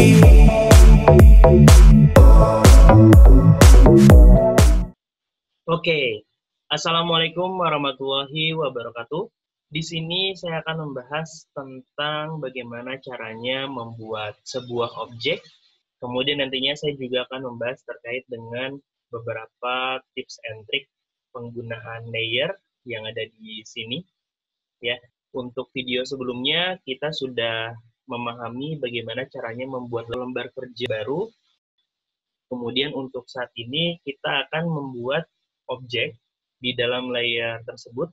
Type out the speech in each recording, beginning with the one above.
Oke, Assalamualaikum warahmatullahi wabarakatuh. Di sini saya akan membahas tentang bagaimana caranya membuat sebuah objek. Kemudian nantinya saya juga akan membahas terkait dengan beberapa tips and trik penggunaan layer yang ada di sini. Ya, untuk video sebelumnya kita sudah memahami bagaimana caranya membuat lembar kerja baru. Kemudian untuk saat ini kita akan membuat objek di dalam layer tersebut.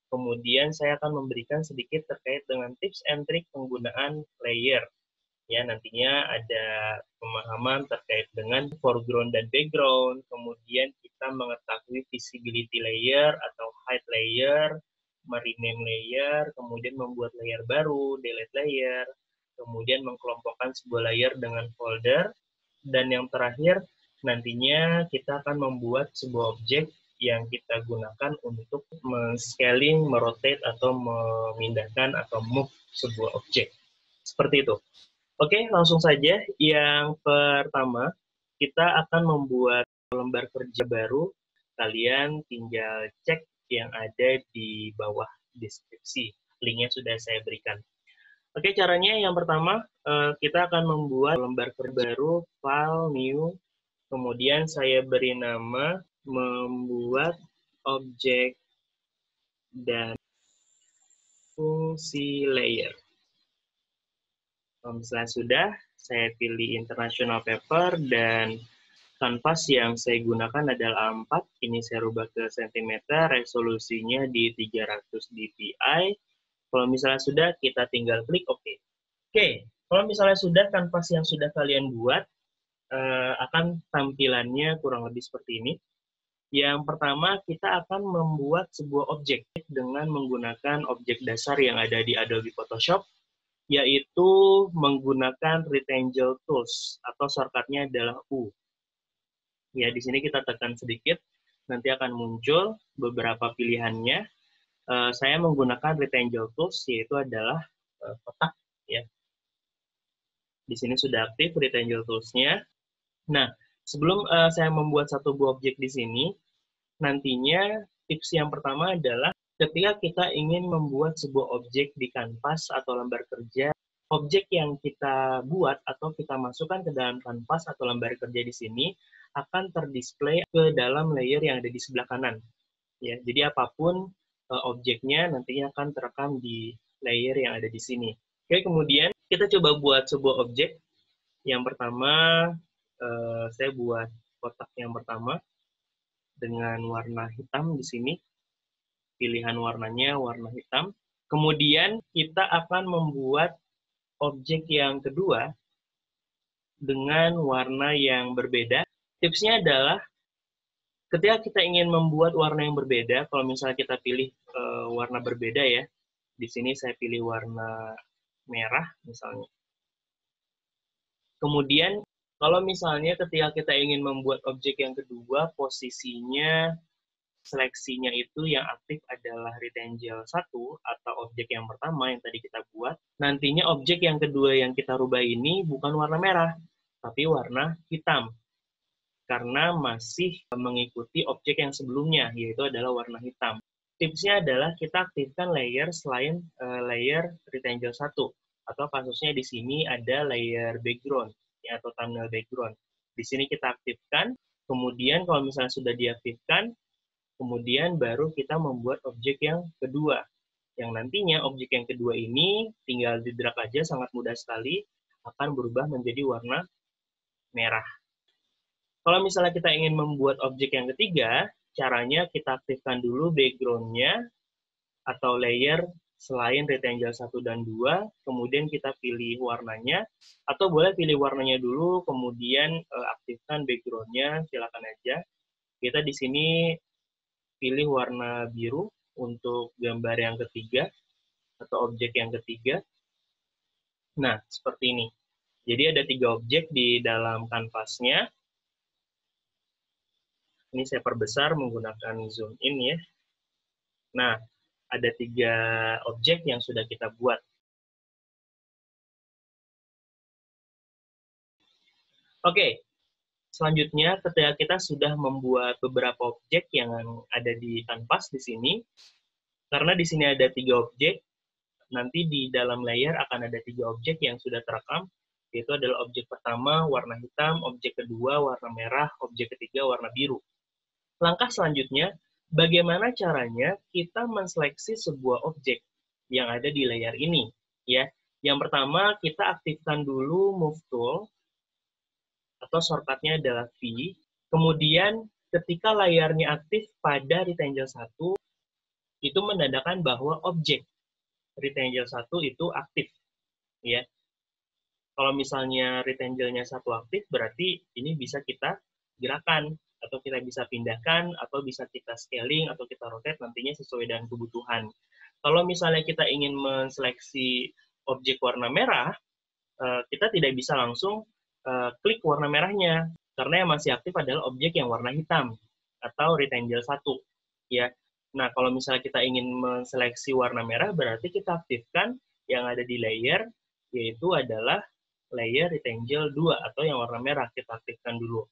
Kemudian saya akan memberikan sedikit terkait dengan tips and trik penggunaan layer. Ya, nantinya ada pemahaman terkait dengan foreground dan background. Kemudian kita mengetahui visibility layer atau height layer, merename layer, kemudian membuat layer baru, delete layer, kemudian mengkelompokkan sebuah layer dengan folder. Dan yang terakhir, nantinya kita akan membuat sebuah objek yang kita gunakan untuk men-scaling, merotate, atau memindahkan atau move sebuah objek. Seperti itu. Oke, langsung saja. Yang pertama, kita akan membuat lembar kerja baru. Kalian tinggal cek yang ada di bawah deskripsi. Linknya sudah saya berikan. Oke, caranya yang pertama, kita akan membuat lembar kerja baru, file, new, kemudian saya beri nama, membuat objek dan fungsi layer. Kalau misalnya sudah, saya pilih International Paper, dan kanvas yang saya gunakan adalah A4, ini saya rubah ke cm, resolusinya di 300 dpi. Kalau misalnya sudah, kita tinggal klik OK. Oke, kalau misalnya sudah, kanvas yang sudah kalian buat akan tampilannya kurang lebih seperti ini. Yang pertama, kita akan membuat sebuah objek dengan menggunakan objek dasar yang ada di Adobe Photoshop, yaitu menggunakan Rectangle Tools, atau shortcut-nya adalah U. Ya, di sini kita tekan sedikit, nanti akan muncul beberapa pilihannya. Saya menggunakan Rectangle Tools, yaitu adalah kotak. Ya. Di sini sudah aktif Rectangle Tools-nya. Nah, sebelum saya membuat satu buah objek di sini, nantinya tips yang pertama adalah ketika kita ingin membuat sebuah objek di kanvas atau lembar kerja, objek yang kita buat atau kita masukkan ke dalam kanvas atau lembar kerja di sini akan terdisplay ke dalam layer yang ada di sebelah kanan. Ya, jadi apapun objeknya nantinya akan terekam di layer yang ada di sini. Oke, kemudian kita coba buat sebuah objek. Yang pertama, saya buat kotak yang pertama dengan warna hitam di sini. Pilihan warnanya warna hitam. Kemudian kita akan membuat objek yang kedua dengan warna yang berbeda. Tipsnya adalah ketika kita ingin membuat warna yang berbeda, kalau misalnya kita pilih warna berbeda ya, di sini saya pilih warna merah misalnya. Kemudian kalau misalnya ketika kita ingin membuat objek yang kedua, posisinya, seleksinya itu yang aktif adalah Rectangle 1 atau objek yang pertama yang tadi kita buat. Nantinya objek yang kedua yang kita rubah ini bukan warna merah, tapi warna hitam. Karena masih mengikuti objek yang sebelumnya, yaitu adalah warna hitam. Tipsnya adalah kita aktifkan layer selain layer Rectangle 1. Atau kasusnya di sini ada layer background, ya, atau thumbnail background. Di sini kita aktifkan, kemudian kalau misalnya sudah diaktifkan, kemudian baru kita membuat objek yang kedua. Yang nantinya objek yang kedua ini tinggal di-drag aja, sangat mudah sekali, akan berubah menjadi warna merah. Kalau misalnya kita ingin membuat objek yang ketiga, caranya kita aktifkan dulu background-nya atau layer selain Rectangle 1 dan 2, kemudian kita pilih warnanya, atau boleh pilih warnanya dulu, kemudian aktifkan background-nya, silakan aja. Kita di sini pilih warna biru untuk gambar yang ketiga, atau objek yang ketiga. Nah, seperti ini. Jadi ada 3 objek di dalam kanvasnya. Ini saya perbesar menggunakan zoom in ya. Nah, ada 3 objek yang sudah kita buat. Oke, selanjutnya ketika kita sudah membuat beberapa objek yang ada di kanvas di sini, karena di sini ada 3 objek, nanti di dalam layer akan ada 3 objek yang sudah terekam, yaitu adalah objek pertama warna hitam, objek kedua warna merah, objek ketiga warna biru. Langkah selanjutnya, bagaimana caranya kita menseleksi sebuah objek yang ada di layer ini, ya. Yang pertama, kita aktifkan dulu Move Tool, atau shortcut-nya adalah V. Kemudian, ketika layarnya aktif pada Rectangle 1, itu menandakan bahwa objek Rectangle 1 itu aktif, ya. Kalau misalnya rectangle-nya 1 aktif, berarti ini bisa kita gerakan, atau kita bisa pindahkan, atau bisa kita scaling, atau kita rotate nantinya sesuai dengan kebutuhan. Kalau misalnya kita ingin menseleksi objek warna merah, kita tidak bisa langsung klik warna merahnya, karena yang masih aktif adalah objek yang warna hitam, atau rectangle 1. Ya. Nah, kalau misalnya kita ingin menseleksi warna merah, berarti kita aktifkan yang ada di layer, yaitu adalah layer rectangle 2, atau yang warna merah, kita aktifkan dulu.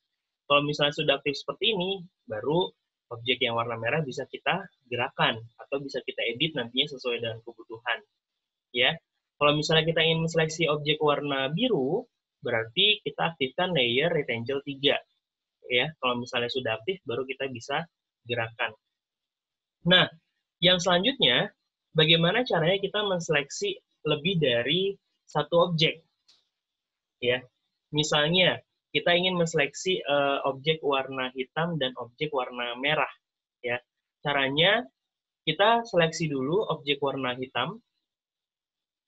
Kalau misalnya sudah aktif seperti ini, baru objek yang warna merah bisa kita gerakan, atau bisa kita edit nantinya sesuai dengan kebutuhan. Ya. Kalau misalnya kita ingin menseleksi objek warna biru, berarti kita aktifkan layer rectangle 3. Ya, kalau misalnya sudah aktif, baru kita bisa gerakan. Nah, yang selanjutnya, bagaimana caranya kita menseleksi lebih dari satu objek? Ya, misalnya kita ingin menseleksi objek warna hitam dan objek warna merah. Ya, caranya kita seleksi dulu objek warna hitam,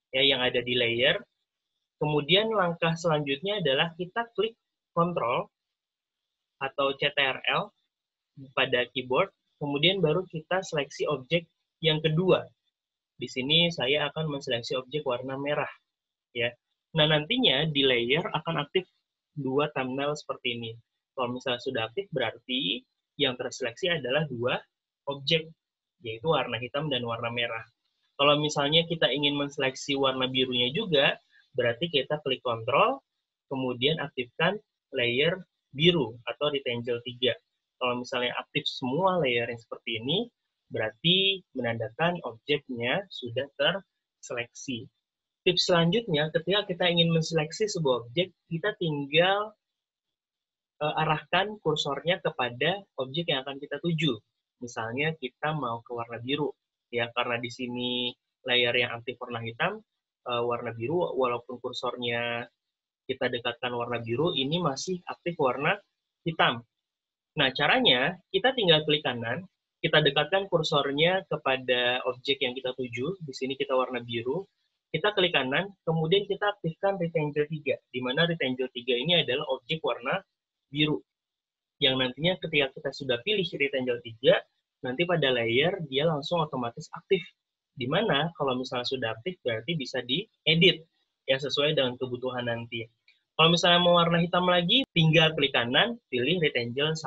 ya, yang ada di layer. Kemudian langkah selanjutnya adalah kita klik Ctrl atau Ctrl pada keyboard, kemudian baru kita seleksi objek yang kedua. Di sini saya akan menseleksi objek warna merah, ya. Nah, nantinya di layer akan aktif 2 thumbnail seperti ini. Kalau misalnya sudah aktif, berarti yang terseleksi adalah 2 objek, yaitu warna hitam dan warna merah. Kalau misalnya kita ingin menseleksi warna birunya juga, berarti kita klik Ctrl, kemudian aktifkan layer biru atau rectangle 3. Kalau misalnya aktif semua layer yang seperti ini, berarti menandakan objeknya sudah terseleksi. Tips selanjutnya, ketika kita ingin menseleksi sebuah objek, kita tinggal arahkan kursornya kepada objek yang akan kita tuju. Misalnya kita mau ke warna biru, ya, karena di sini layer yang aktif warna hitam, warna biru, walaupun kursornya kita dekatkan warna biru, ini masih aktif warna hitam. Nah, caranya kita tinggal klik kanan, kita dekatkan kursornya kepada objek yang kita tuju, di sini kita warna biru, kita klik kanan, kemudian kita aktifkan rectangle 3, di mana rectangle 3 ini adalah objek warna biru. Yang nantinya ketika kita sudah pilih rectangle 3, nanti pada layer dia langsung otomatis aktif. Di mana kalau misalnya sudah aktif berarti bisa diedit ya sesuai dengan kebutuhan nanti. Kalau misalnya mau warna hitam lagi, tinggal klik kanan, pilih rectangle 1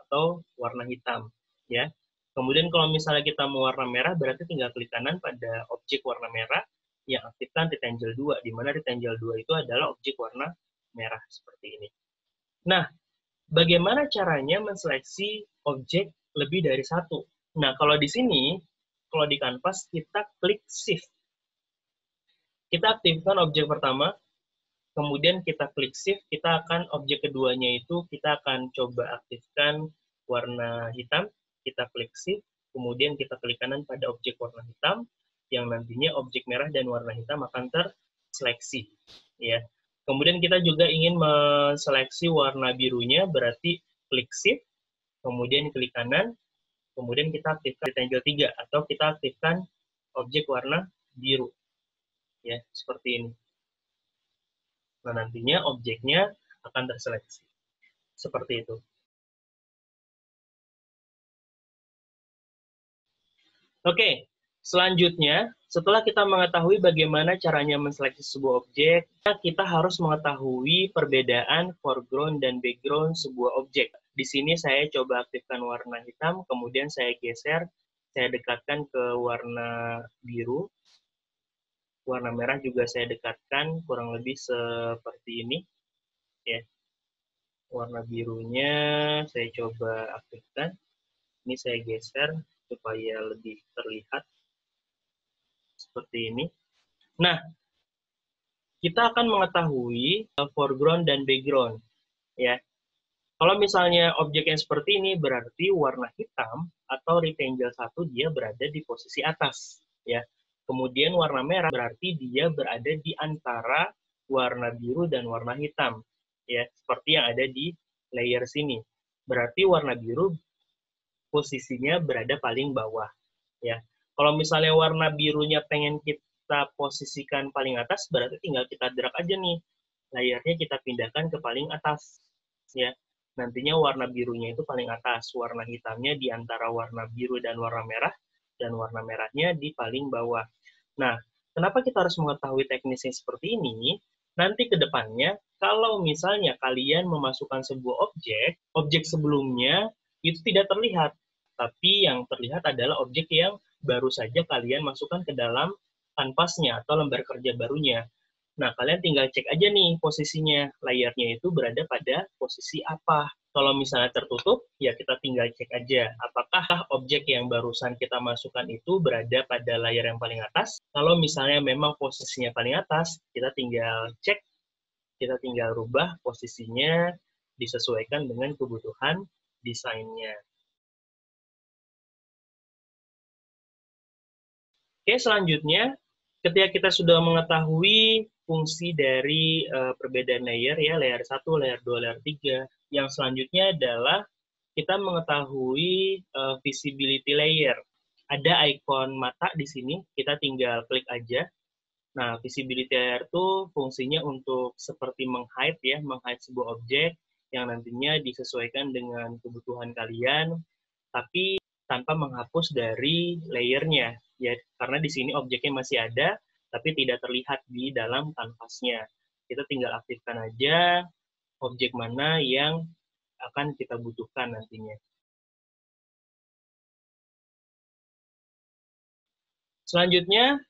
atau warna hitam, ya. Kemudian kalau misalnya kita mau warna merah, berarti tinggal klik kanan pada objek warna merah, yang aktifkan rectangle 2, di mana rectangle 2 itu adalah objek warna merah, seperti ini. Nah, bagaimana caranya menseleksi objek lebih dari satu? Nah, kalau di sini, kalau di kanvas, kita klik Shift. Kita aktifkan objek pertama, kemudian kita klik Shift, kita akan objek keduanya itu kita akan coba aktifkan warna hitam, kita klik Shift, kemudian kita klik kanan pada objek warna hitam, yang nantinya objek merah dan warna hitam akan terseleksi. Ya. Kemudian kita juga ingin menseleksi warna birunya, berarti klik Shift, kemudian klik kanan, kemudian kita aktifkan rectangle 3, atau kita aktifkan objek warna biru. Ya, seperti ini. Nah, nantinya objeknya akan terseleksi. Seperti itu. Oke, selanjutnya, setelah kita mengetahui bagaimana caranya menseleksi sebuah objek, kita harus mengetahui perbedaan foreground dan background sebuah objek. Di sini saya coba aktifkan warna hitam, kemudian saya geser, saya dekatkan ke warna biru. Warna merah juga saya dekatkan, kurang lebih seperti ini. Ya. Warna birunya saya coba aktifkan. Ini saya geser supaya lebih terlihat seperti ini. Nah, kita akan mengetahui foreground dan background, ya. Kalau misalnya objek yang seperti ini berarti warna hitam atau rectangle 1 dia berada di posisi atas, ya. Kemudian warna merah berarti dia berada di antara warna biru dan warna hitam, ya, seperti yang ada di layer sini. Berarti warna biru posisinya berada paling bawah, ya. Kalau misalnya warna birunya pengen kita posisikan paling atas, berarti tinggal kita drag aja nih, layarnya kita pindahkan ke paling atas, ya. Nantinya warna birunya itu paling atas, warna hitamnya di antara warna biru dan warna merah, dan warna merahnya di paling bawah. Nah, kenapa kita harus mengetahui teknisnya seperti ini? Nanti ke depannya, kalau misalnya kalian memasukkan sebuah objek, objek sebelumnya itu tidak terlihat, tapi yang terlihat adalah objek yang baru saja kalian masukkan ke dalam kanvasnya atau lembar kerja barunya. Nah, kalian tinggal cek aja nih posisinya, layarnya itu berada pada posisi apa. Kalau misalnya tertutup, ya kita tinggal cek aja, apakah objek yang barusan kita masukkan itu berada pada layar yang paling atas. Kalau misalnya memang posisinya paling atas, kita tinggal cek, kita tinggal rubah posisinya disesuaikan dengan kebutuhan desainnya. Oke, selanjutnya, ketika kita sudah mengetahui fungsi dari perbedaan layer, ya, layer 1, layer 2, layer 3, yang selanjutnya adalah kita mengetahui visibility layer. Ada ikon mata di sini, kita tinggal klik aja. Nah, visibility layer itu fungsinya untuk seperti meng-hide, ya, meng-hide sebuah objek yang nantinya disesuaikan dengan kebutuhan kalian, tapi tanpa menghapus dari layernya, ya, karena di sini objeknya masih ada tapi tidak terlihat di dalam kanvasnya. Kita tinggal aktifkan aja objek mana yang akan kita butuhkan nantinya. Selanjutnya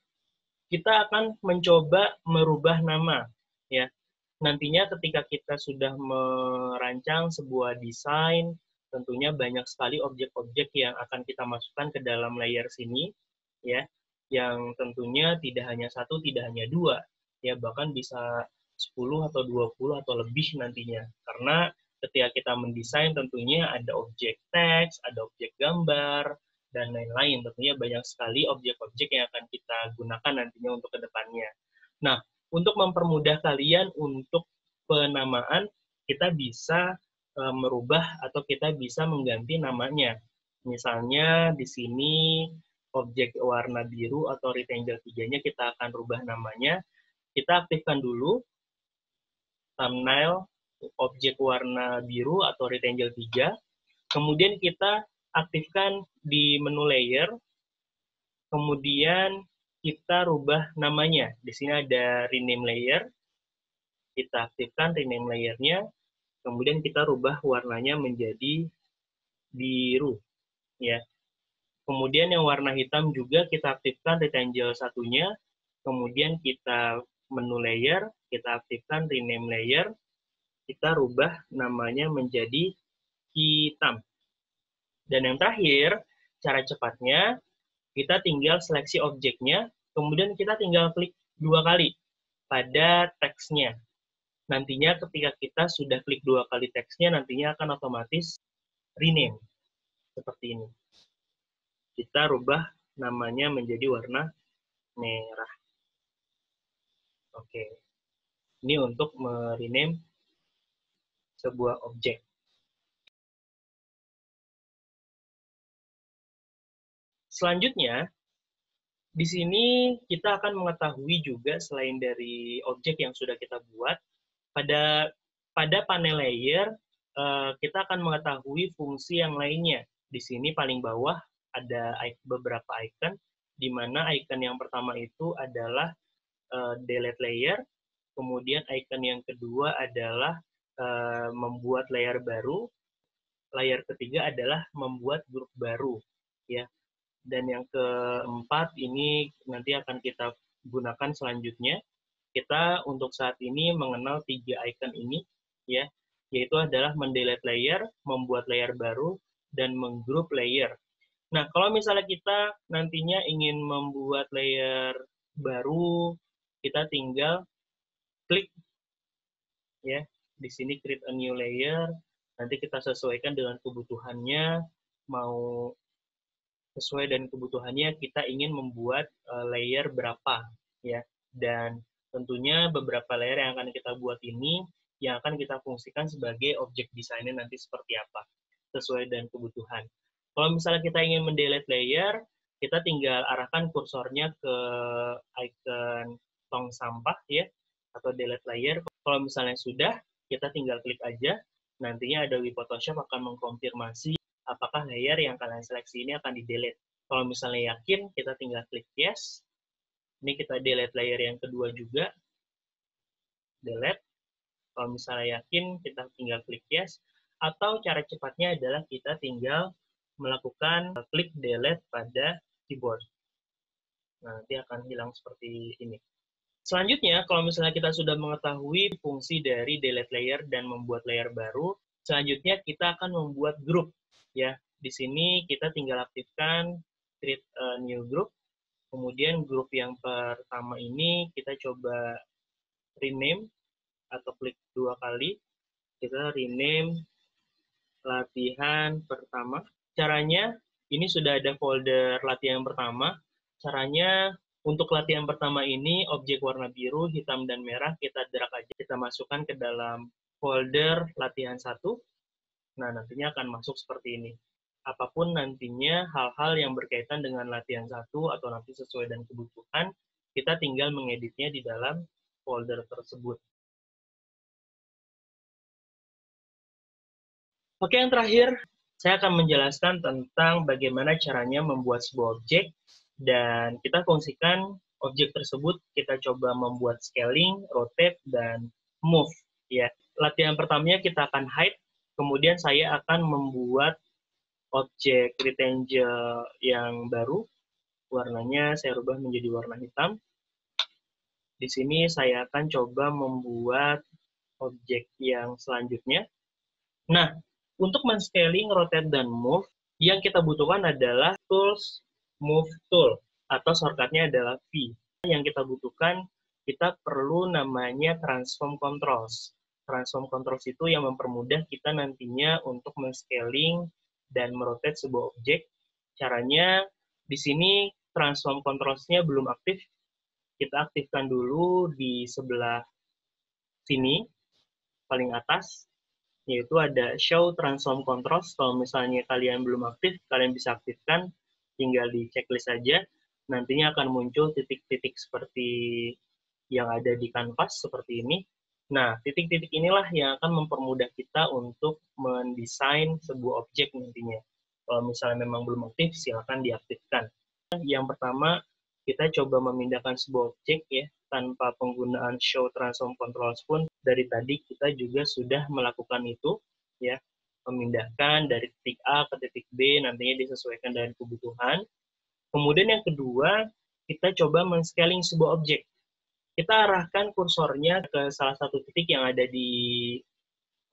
kita akan mencoba merubah nama, ya. Nantinya ketika kita sudah merancang sebuah desain, tentunya banyak sekali objek-objek yang akan kita masukkan ke dalam layer sini, ya, yang tentunya tidak hanya satu, tidak hanya dua, ya, bahkan bisa 10 atau 20 atau lebih nantinya. Karena ketika kita mendesain tentunya ada objek teks, ada objek gambar, dan lain-lain. Tentunya banyak sekali objek-objek yang akan kita gunakan nantinya untuk kedepannya. Nah, untuk mempermudah kalian untuk penamaan, kita bisa merubah atau kita bisa mengganti namanya. Misalnya di sini objek warna biru atau rectangle 3-nya kita akan rubah namanya. Kita aktifkan dulu thumbnail objek warna biru atau rectangle 3. Kemudian kita aktifkan di menu layer. Kemudian kita rubah namanya. Di sini ada rename layer. Kita aktifkan rename layernya. Kemudian kita rubah warnanya menjadi biru, ya. Kemudian yang warna hitam juga kita aktifkan rectangle satunya. Kemudian kita menu layer, kita aktifkan rename layer. Kita rubah namanya menjadi hitam. Dan yang terakhir, cara cepatnya, kita tinggal seleksi objeknya, kemudian kita tinggal klik 2 kali pada teksnya. Nantinya ketika kita sudah klik 2 kali teksnya, nantinya akan otomatis rename. Seperti ini. Kita rubah namanya menjadi warna merah. Oke. Ini untuk merename sebuah objek. Selanjutnya, di sini kita akan mengetahui juga selain dari objek yang sudah kita buat, pada panel layer kita akan mengetahui fungsi yang lainnya. Di sini paling bawah ada beberapa icon, di mana icon yang pertama itu adalah delete layer, kemudian icon yang kedua adalah membuat layer baru, layer ketiga adalah membuat grup baru, ya. Dan yang keempat ini nanti akan kita gunakan selanjutnya. Kita untuk saat ini mengenal 3 icon ini, ya. yaitu adalah mendelete layer, membuat layer baru, dan menggroup layer. Nah, kalau misalnya kita nantinya ingin membuat layer baru, kita tinggal klik ya di sini create a new layer. Nanti kita sesuaikan dengan kebutuhannya, mau sesuai dengan kebutuhannya kita ingin membuat layer berapa ya. Dan tentunya beberapa layer yang akan kita buat ini yang akan kita fungsikan sebagai objek desainnya nanti seperti apa sesuai dengan kebutuhan. Kalau misalnya kita ingin mendelete layer, kita tinggal arahkan kursornya ke icon tong sampah ya atau delete layer. Kalau misalnya sudah, kita tinggal klik aja. Nantinya Adobe Photoshop akan mengkonfirmasi apakah layer yang kalian seleksi ini akan di-delete. Kalau misalnya yakin, kita tinggal klik yes. Ini kita delete layer yang kedua juga. Delete. Kalau misalnya yakin, kita tinggal klik yes. Atau cara cepatnya adalah kita tinggal melakukan klik delete pada keyboard. Nah, nanti akan hilang seperti ini. Selanjutnya, kalau misalnya kita sudah mengetahui fungsi dari delete layer dan membuat layer baru, selanjutnya kita akan membuat group. Ya, di sini kita tinggal aktifkan create a new group. Kemudian grup yang pertama ini kita coba rename atau klik 2 kali. Kita rename latihan pertama. Caranya, ini sudah ada folder latihan pertama. Caranya, untuk latihan pertama ini, objek warna biru, hitam, dan merah kita drag aja. Kita masukkan ke dalam folder latihan 1. Nah, nantinya akan masuk seperti ini. Apapun nantinya hal-hal yang berkaitan dengan latihan 1 atau nanti sesuai dengan kebutuhan, kita tinggal mengeditnya di dalam folder tersebut. Oke, yang terakhir, saya akan menjelaskan tentang bagaimana caranya membuat sebuah objek, dan kita fungsikan objek tersebut, kita coba membuat scaling, rotate, dan move. Ya. Latihan pertamanya kita akan hide, kemudian saya akan membuat objek rectangle yang baru, warnanya saya rubah menjadi warna hitam. Di sini saya akan coba membuat objek yang selanjutnya. Nah, untuk men-scaling, rotate, dan move, yang kita butuhkan adalah tools move tool, atau shortcutnya adalah V. Yang kita butuhkan, kita perlu namanya transform controls. Transform controls itu yang mempermudah kita nantinya untuk men-scaling dan merotate sebuah objek. Caranya, di sini transform controls-nya belum aktif. Kita aktifkan dulu di sebelah sini, paling atas, yaitu ada show transform controls. Kalau misalnya kalian belum aktif, kalian bisa aktifkan, tinggal di checklist saja. Nantinya akan muncul titik-titik seperti yang ada di kanvas seperti ini. Nah, titik-titik inilah yang akan mempermudah kita untuk mendesain sebuah objek nantinya. Kalau misalnya memang belum aktif, silakan diaktifkan. Yang pertama, kita coba memindahkan sebuah objek ya, tanpa penggunaan show transform controls pun dari tadi kita juga sudah melakukan itu ya, memindahkan dari titik A ke titik B, nantinya disesuaikan dengan kebutuhan. Kemudian yang kedua, kita coba men-scaling sebuah objek. Kita arahkan kursornya ke salah satu titik yang ada di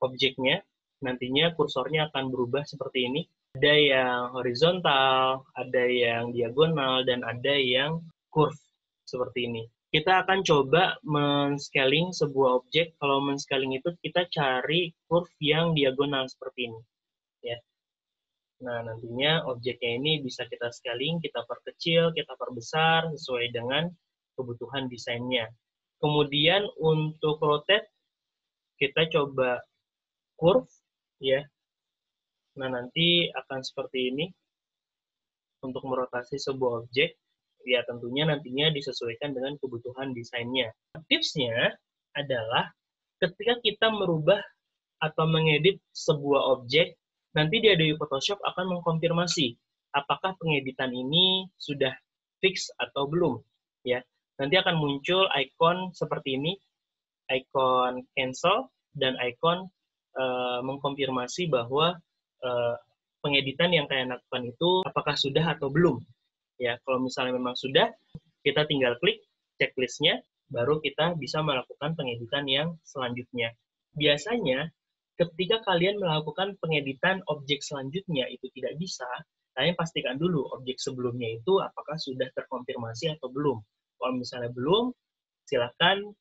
objeknya, nantinya kursornya akan berubah seperti ini. Ada yang horizontal, ada yang diagonal, dan ada yang curve seperti ini. Kita akan coba men-scaling sebuah objek. Kalau men-scaling itu kita cari curve yang diagonal seperti ini. Ya. Nah, nantinya objeknya ini bisa kita scaling, kita perkecil, kita perbesar sesuai dengan kebutuhan desainnya. Kemudian untuk rotate, kita coba curve. Ya. Nah, nanti akan seperti ini untuk merotasi sebuah objek. Ya, tentunya nantinya disesuaikan dengan kebutuhan desainnya. Tipsnya adalah ketika kita merubah atau mengedit sebuah objek, nanti di Adobe Photoshop akan mengkonfirmasi apakah pengeditan ini sudah fix atau belum. Ya, nanti akan muncul icon seperti ini, icon cancel, dan icon mengkonfirmasi bahwa pengeditan yang kalian lakukan itu apakah sudah atau belum. Ya, kalau misalnya memang sudah, kita tinggal klik checklistnya, baru kita bisa melakukan pengeditan yang selanjutnya. Biasanya Ketika kalian melakukan pengeditan objek selanjutnya itu tidak bisa, kalian pastikan dulu objek sebelumnya itu apakah sudah terkonfirmasi atau belum. Kalau misalnya belum, silakan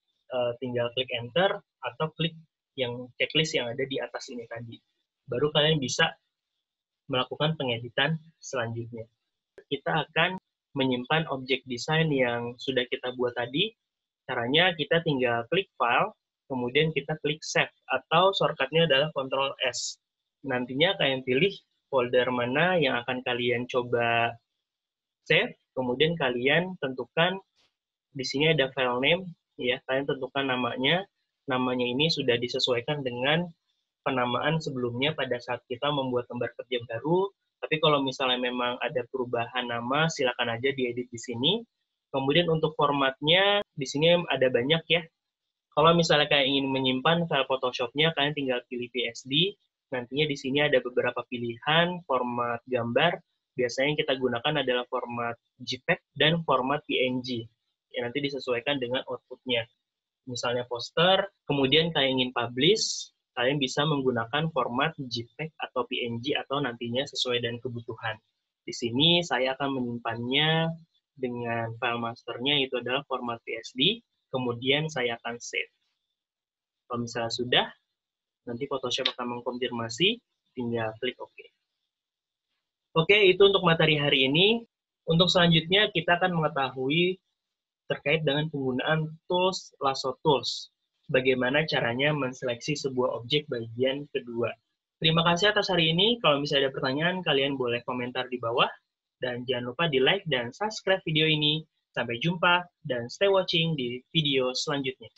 tinggal klik enter atau klik yang checklist yang ada di atas ini tadi. Baru kalian bisa melakukan pengeditan selanjutnya. Kita akan menyimpan objek desain yang sudah kita buat tadi. Caranya kita tinggal klik file, kemudian kita klik save, atau shortcutnya adalah Ctrl S. Nantinya kalian pilih folder mana yang akan kalian coba save, kemudian kalian tentukan, di sini ada file name, ya, kalian tentukan namanya. Namanya ini sudah disesuaikan dengan penamaan sebelumnya pada saat kita membuat lembar kerja baru. Tapi kalau misalnya memang ada perubahan nama, silakan aja diedit di sini. Kemudian untuk formatnya, di sini ada banyak ya. Kalau misalnya kalian ingin menyimpan file Photoshop-nya, kalian tinggal pilih PSD. Nantinya di sini ada beberapa pilihan format gambar. Biasanya yang kita gunakan adalah format JPEG dan format PNG. Ya, nanti disesuaikan dengan output-nya. Misalnya poster, kemudian kalian ingin publish, kalian bisa menggunakan format JPEG atau PNG atau nantinya sesuai dengan kebutuhan. Di sini saya akan menyimpannya dengan file masternya, itu adalah format PSD. Kemudian saya akan save. Kalau misalnya sudah, nanti Photoshop akan mengkonfirmasi, tinggal klik OK. Oke, itu untuk materi hari ini. Untuk selanjutnya, kita akan mengetahui terkait dengan penggunaan tools lasso tools. Bagaimana caranya menseleksi sebuah objek bagian kedua. Terima kasih atas hari ini. Kalau misalnya ada pertanyaan, kalian boleh komentar di bawah. Dan jangan lupa di like dan subscribe video ini. Sampai jumpa dan stay watching di video selanjutnya.